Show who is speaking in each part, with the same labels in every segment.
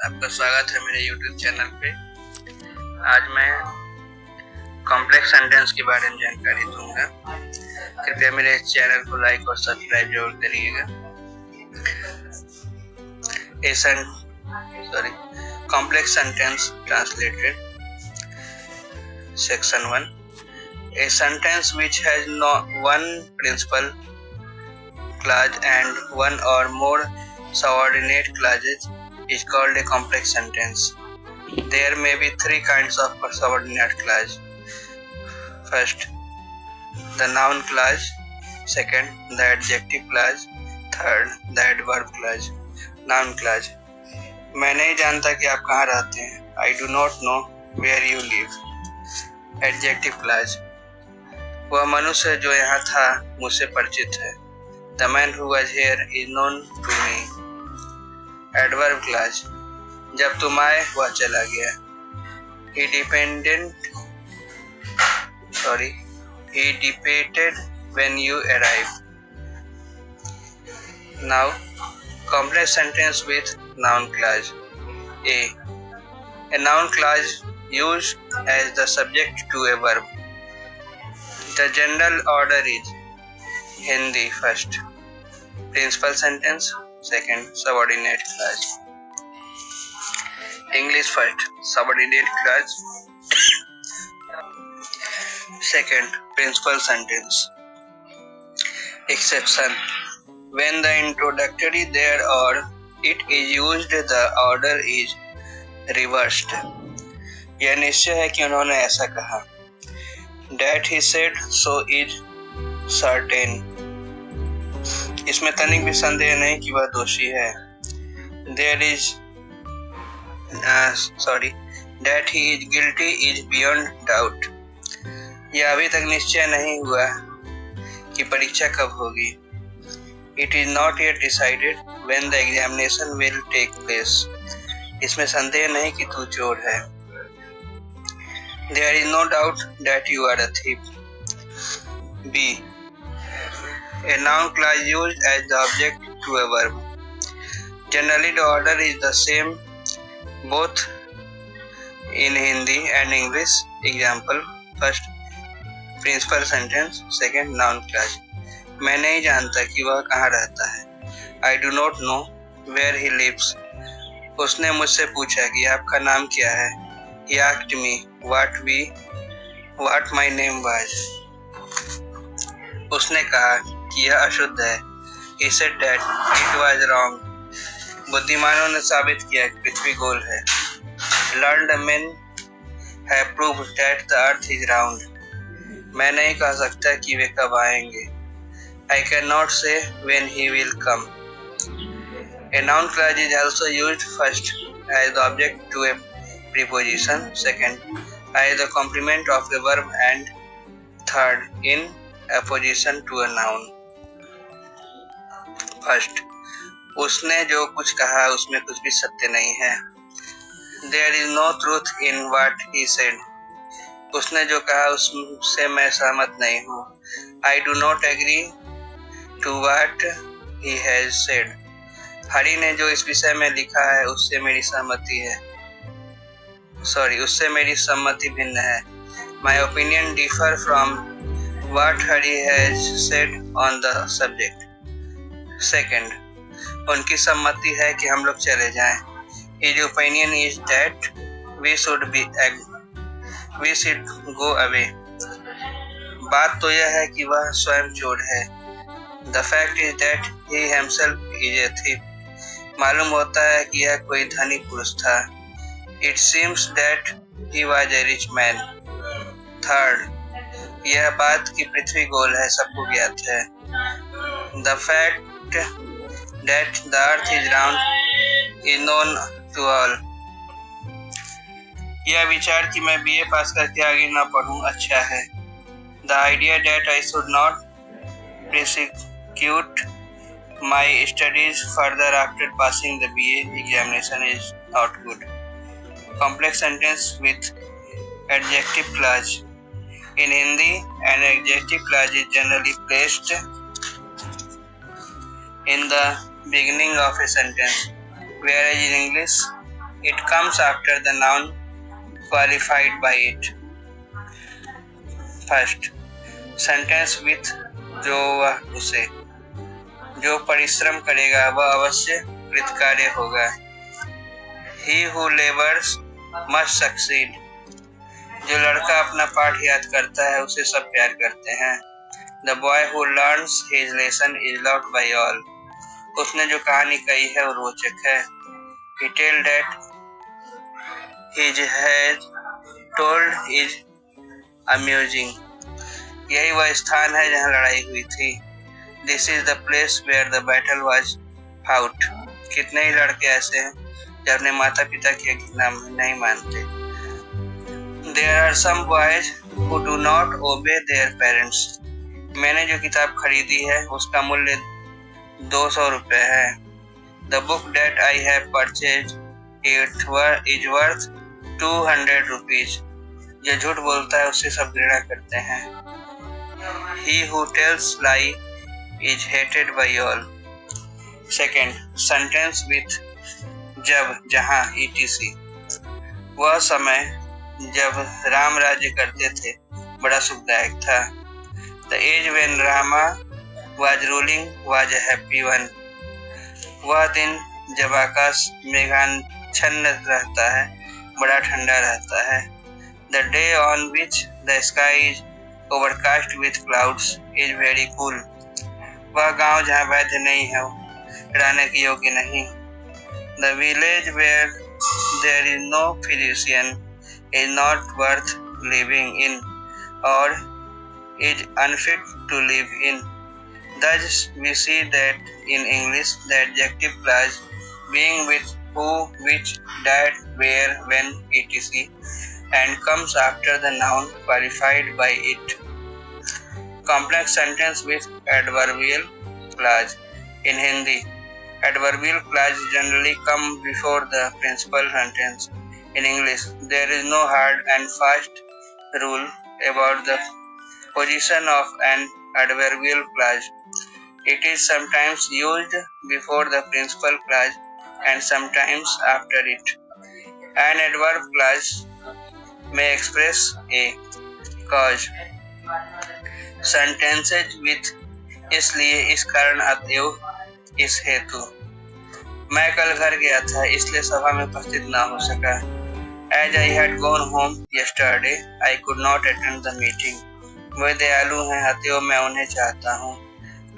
Speaker 1: आपका स्वागत है मेरे YouTube चैनल पे। आज मैं कॉम्प्लेक्स सेंटेंस के बारे में जानकारी दूंगा। कृपया मेरे चैनल को लाइक और सब्सक्राइब जरूर करिएगा। Complex sentence translated. Section 1. A sentence which has one principal clause and one or more subordinate clauses is called a complex sentence. There may be three kinds of subordinate clause. First, the noun clause. Second, the adjective clause. Third, the adverb clause. Noun clause. मैं नहीं जानता कि आप कहाँ रहते हैं. I do not know where you live. Adjective clause. वह मनुष्य जो यहाँ था मुझसे परिचित है. The man who was here is known to me. Adverb clause. जब तुम आए वह चला गया. He departed when you arrived. Now, complex sentence with noun clause. A noun clause used as the subject to a verb. The general order is Hindi first, principal sentence second, subordinate clause. English first, subordinate clause second, principal sentence. Exception: when the introductory there or it is used, the order is reversed. यह निश्चय है कि उन्होंने ऐसा कहा. That he said so is certain. इसमें तनिक भी संदेह नहीं कि वह दोषी है. That he is guilty is beyond doubt. यह अभी तक निश्चय नहीं हुआ कि परीक्षा कब होगी. It is not yet decided when the examination will take place. इसमें संदेह नहीं कि तू चोर है. There is no doubt that you are a thief. B. A noun clause used as the object to a verb. Generally, the order is the same both in Hindi and English. Example: first, principal sentence. Second, noun clause. मैं नहीं जानता कि वह कहाँ रहता है. I do not know where he lives. उसने मुझसे पूछा कि आपका नाम क्या है. He asked me what my name was. उसने कहा कि यह अशुद्ध है. He said that it was wrong. बुद्धिमानों ने साबित किया कि पृथ्वी गोल है. Learned men have proved that the earth is round. मैं नहीं कह सकता कि वे कब आएंगे. I cannot say when he will come. A noun clause is also used first as the object to a preposition, second as the complement of a verb, and third in opposition to a noun. First, उसने जो कुछ कहा उसमें कुछ भी सत्य नहीं है. There is no truth in what he said. उसने जो कहा उससे मैं सहमत नहीं हूँ. I do not agree to what he has said. Hari ने जो इस विषय में लिखा है उससे मेरी सम्मति भिन्न है. My opinion differ from what Hari has said on the subject. Second, उनकी सम्मति है कि हम लोग चले जाएं. His opinion is that we should go away. बात तो यह है कि वह स्वयं चोर है. The fact is that he himself is a thief. मालूम होता है कि यह कोई धनी पुरुष था. It seems that he was a rich man. Third, यह बात कि पृथ्वी गोल है सबको ज्ञात है. The fact that the earth is round is known to all. यह विचार कि मैं BA पास करके आगे न पढ़ूं अच्छा है. The idea that I should not prosecute my studies further after passing the BA examination is not good. Complex sentence with adjective clause. In Hindi, an adjective clause is generally placed in the beginning of a sentence, whereas in English It comes after the noun qualified by it. First, sentence with जो वह उसे, जो परिश्रम करेगा वह अवश्य कृतकार्य होगा. He who labors must succeed. जो लड़का अपना पाठ याद करता है उसे सब प्यार करते हैं. The boy who learns his lesson is loved by all. उसने जो कहानी कही है वो रोचक है. He told that he has told is amusing. यही वह स्थान है जहाँ लड़ाई हुई थी. This is the place where the battle was fought. कितने ही लड़के ऐसे हैं जो अपने माता पिता की आज्ञा नहीं मानते. There are some boys who do not obey their parents. मैंने जो किताब खरीदी है उसका मूल्य 200 रुपए है. The book that I have purchased is worth 200 rupees. जो झूठ बोलता है उससे सब घृणा करते हैं. He who tells lie is hated by all. Second, sentence with जब, जहाँ, etc. वह समय जब राम राज्य करते थे बड़ा सुखदायक था. The age when Rama was ruling was a happy one. वह दिन जब आकाश मेघाच्छन्न रहता है बड़ा ठंडा रहता है. The day on which the sky is overcast with clouds is very cool. वह गांव जहाँ वैद्य नहीं है रहने के योग्य नहीं. The village where there is no physician is not worth living in or is unfit to live in. Thus we see that in English the adjective clause being with who, which, that, where, when, etc. and comes after the noun qualified by it. Complex sentence with adverbial clause. In Hindi, adverbial clause generally come before the principal sentence. In English, there is no hard and fast rule about the position of an adverbial clause. It is sometimes used before the principal clause and sometimes after it. An adverb clause may express a cause. Sentences with इसलिए, इस कारण, अतएव, इस हेतु. मैं कल घर गया था इसलिए सभा में उपस्थित ना हो सका. As I had gone home yesterday, I could not attend the meeting. वे दयालु हैं अतएव मैं उन्हें चाहता हूँ.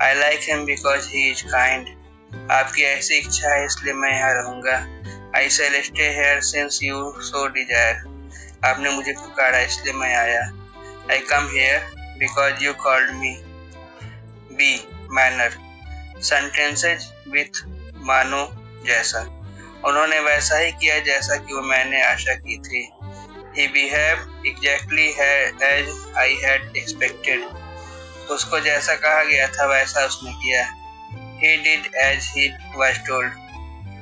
Speaker 1: I like him because he is kind. आपकी ऐसी इच्छा है इसलिए मैं यहाँ रहूँगा. I shall stay here since you so desire. आपने मुझे पुकारा इसलिए मैं आया. I come here because you called me. B. Manner. Sentences with मानो, जैसा. उन्होंने वैसा ही किया जैसा कि वो मैंने आशा की थी. He behaved exactly as I had expected. उसको जैसा कहा गया था वैसा उसने किया. He did as he was told.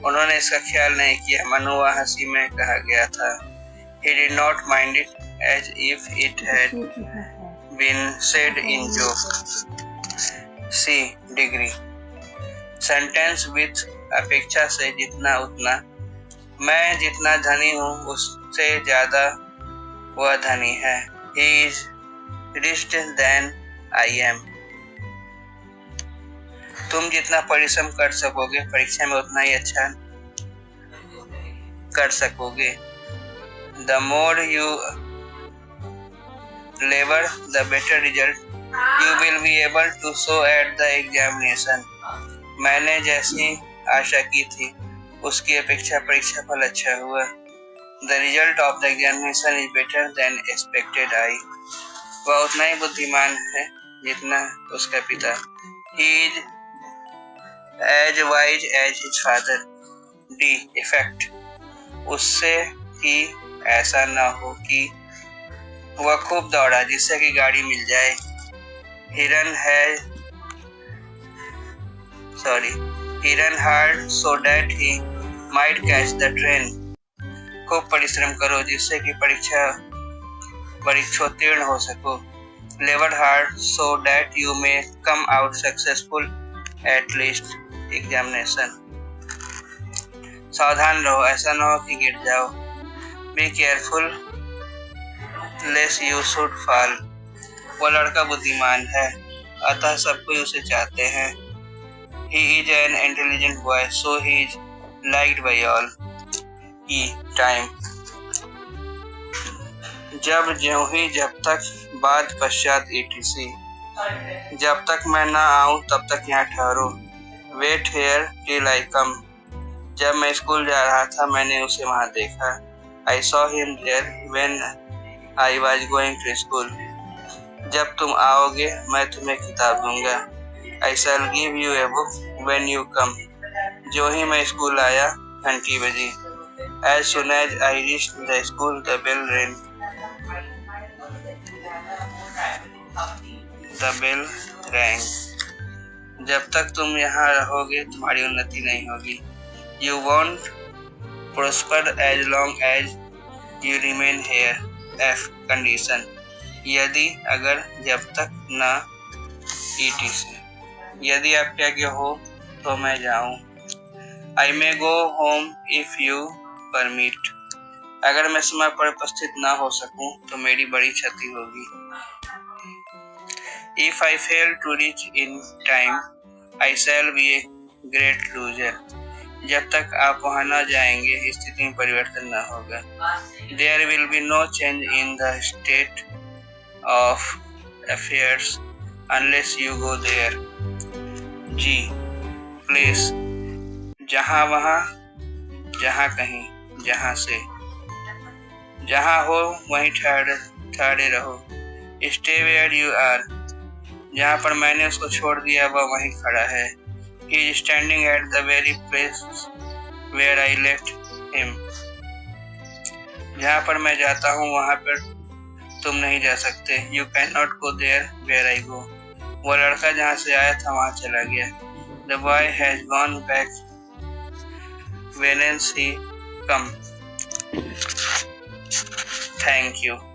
Speaker 1: उन्होंने इसका ख्याल नहीं किया मानो वह हंसी में कहा गया था. He did not mind it as if it had been said in joke. C. Degree. Sentence with अपेक्षा से जितना उतना. मैं जितना धनी हूँ उससे ज्यादा वह धनी है. He is richer than I am. तुम जितना परिश्रम कर सकोगे परीक्षा में उतना ही अच्छा कर सकोगे. The more you labor, the better result you will be able to show at the examination. मैंने जैसी आशा की थी उसकी अपेक्षा परीक्षा फल अच्छा हुआ. The result of the examination is better than expected I. वह उतना ही बुद्धिमान है जितना उसका पिता. He is as wise as his father. D. Effect. उससे कि ऐसा न हो कि वह खूब दौड़ा जिससे कि गाड़ी मिल जाए. He ran hard so that he might catch the train. खूब परिश्रम करो जिससे कि परीक्षोत्तीर्ण हो सको. Labor hard so that you may come out successful at least examination. सावधान रहो, ऐसा न हो कि गिर जाओ। Be careful less you should fall. वो लड़का बुद्धिमान है, अतः सब कोई उसे चाहते हैं। He is an intelligent boy, so he is liked by all. E time जब, ज्यों ही, जब तक, बाद, पश्चात etc. जब तक मैं न आऊं तब तक यहाँ ठहरो। Wait here till I come. जब मैं स्कूल जा रहा था मैंने उसे वहां देखा। I saw him there when I was going to school. जब तुम आओगे मैं तुम्हें किताब दूंगा। I shall give you a book when you come. जो ही मैं स्कूल आया घंटी बजी। As soon as I reached the school, the bell rang. The bell rang. जब तक तुम यहाँ रहोगे तुम्हारी उन्नति नहीं होगी। You won't prosper as long as you remain here. F condition यदि, अगर, जब तक, न etc. यदि आप आज्ञा हो तो मैं जाऊं। I may go home if you permit. अगर मैं समय पर उपस्थित ना हो सकूं तो मेरी बड़ी क्षति होगी। If I fail to reach in time, I shall be a great loser. जब तक आप वहां न जाएंगे स्थिति में परिवर्तन न होगा। There will be no change in the state of affairs unless you go there. G place जहाँ, वहाँ, जहाँ कहीं, जहाँ से। जहाँ हो वहीं ठहरे रहो। Stay where you are जहाँ पर मैंने उसको छोड़ दिया वह वहीं खड़ा है। He is standing at the very place where I left him. जहाँ पर मैं जाता हूँ वहाँ पर तुम नहीं जा सकते। You cannot go there where I go. वो लड़का जहाँ से आया था वहाँ चला गया। The boy has gone back whence he come. Thank you.